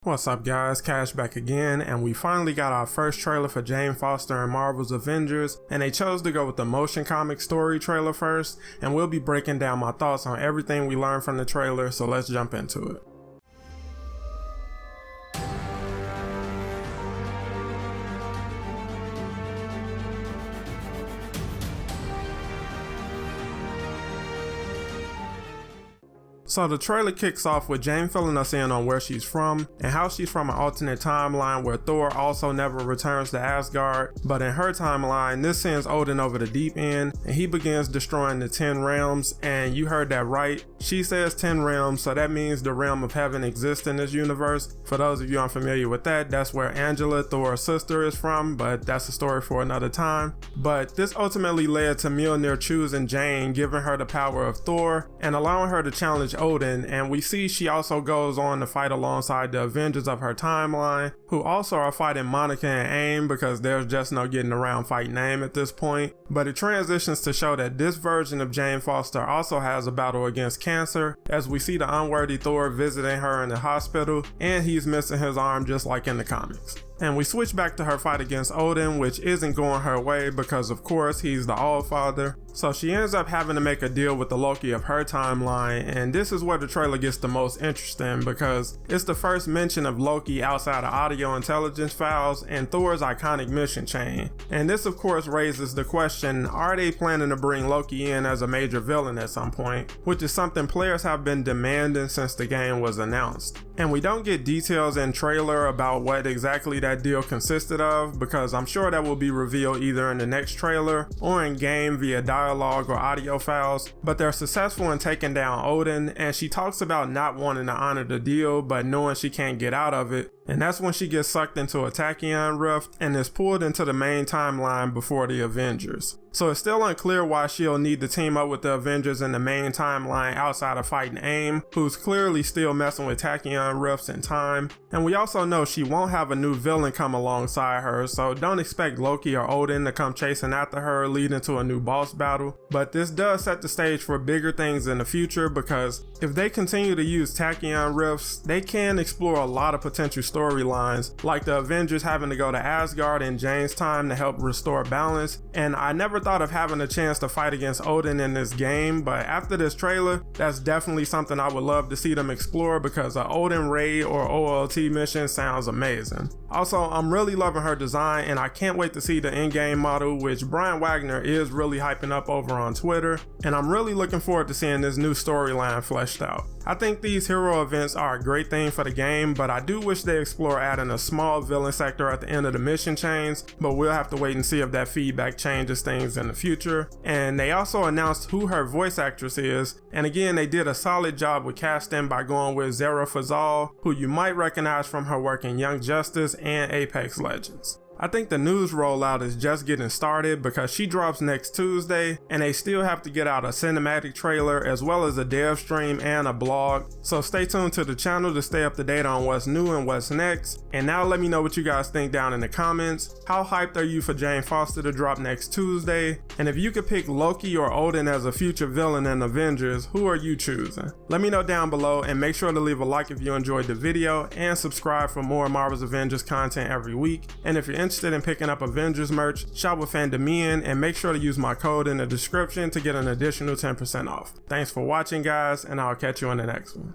What's up guys, Cash back again, and we finally got our first trailer for Jane Foster and Marvel's Avengers, and they chose to go with the motion comic story trailer first, and we'll be breaking down my thoughts on everything we learned from the trailer, so let's jump into it. So the trailer kicks off with Jane filling us in on where she's from and how she's from an alternate timeline where Thor also never returns to Asgard, but in her timeline this sends Odin over the deep end and he begins destroying the 10 realms, and you heard that right, she says 10 realms, so that means the realm of heaven exists in this universe. For those of you unfamiliar with that, that's where Angela, Thor's sister, is from, but that's a story for another time. But this ultimately led to Mjolnir choosing Jane, giving her the power of Thor and allowing her to challenge Odin, and we see she also goes on to fight alongside the Avengers of her timeline, who also are fighting Monica and AIM because there's just no getting around fighting AIM at this point. But it transitions to show that this version of Jane Foster also has a battle against cancer, as we see the unworthy Thor visiting her in the hospital, and he's missing his arm just like in the comics. And we switch back to her fight against Odin, which isn't going her way because of course he's the Allfather. So she ends up having to make a deal with the Loki of her timeline, and this is where the trailer gets the most interesting because it's the first mention of Loki outside of audio intelligence files and Thor's iconic mission chain. And this of course raises the question, are they planning to bring Loki in as a major villain at some point? Which is something players have been demanding since the game was announced. And we don't get details in trailer about what exactly that deal consisted of, because I'm sure that will be revealed either in the next trailer or in game via dialogue or audio files. But they're successful in taking down Odin, and she talks about not wanting to honor the deal but knowing she can't get out of it, and that's when she gets sucked into a tachyon rift and is pulled into the main timeline before the Avengers. So it's still unclear why she'll need to team up with the Avengers in the main timeline outside of fighting AIM, who's clearly still messing with tachyon rifts and time. And we also know she won't have a new villain come alongside her, so don't expect Loki or Odin to come chasing after her leading to a new boss battle. But this does set the stage for bigger things in the future, because if they continue to use tachyon rifts, they can explore a lot of potential storylines, like the Avengers having to go to Asgard in Jane's time to help restore balance. And I never thought of having a chance to fight against Odin in this game, but after this trailer, that's definitely something I would love to see them explore, because an Odin raid or OLT mission sounds amazing. Also, I'm really loving her design, and I can't wait to see the in-game model, which Brian Wagner is really hyping up over on Twitter, and I'm really looking forward to seeing this new storyline fleshed out. I think these hero events are a great thing for the game, but I do wish they explore adding a small villain sector at the end of the mission chains, but we'll have to wait and see if that feedback changes things in the future. And they also announced who her voice actress is, and again they did a solid job with casting by going with Zara Fazal, who you might recognize from her work in Young Justice and Apex Legends. I think the news rollout is just getting started because she drops next Tuesday, and they still have to get out a cinematic trailer as well as a dev stream and a blog. So stay tuned to the channel to stay up to date on what's new and what's next. And now let me know what you guys think down in the comments. How hyped are you for Jane Foster to drop next Tuesday? And if you could pick Loki or Odin as a future villain in Avengers, who are you choosing? Let me know down below, and make sure to leave a like if you enjoyed the video and subscribe for more Marvel's Avengers content every week. And if you're interested in picking up Avengers merch, shop with Fandemian, and make sure to use my code in the description to get an additional 10% off. Thanks for watching guys, and I'll catch you on the next one.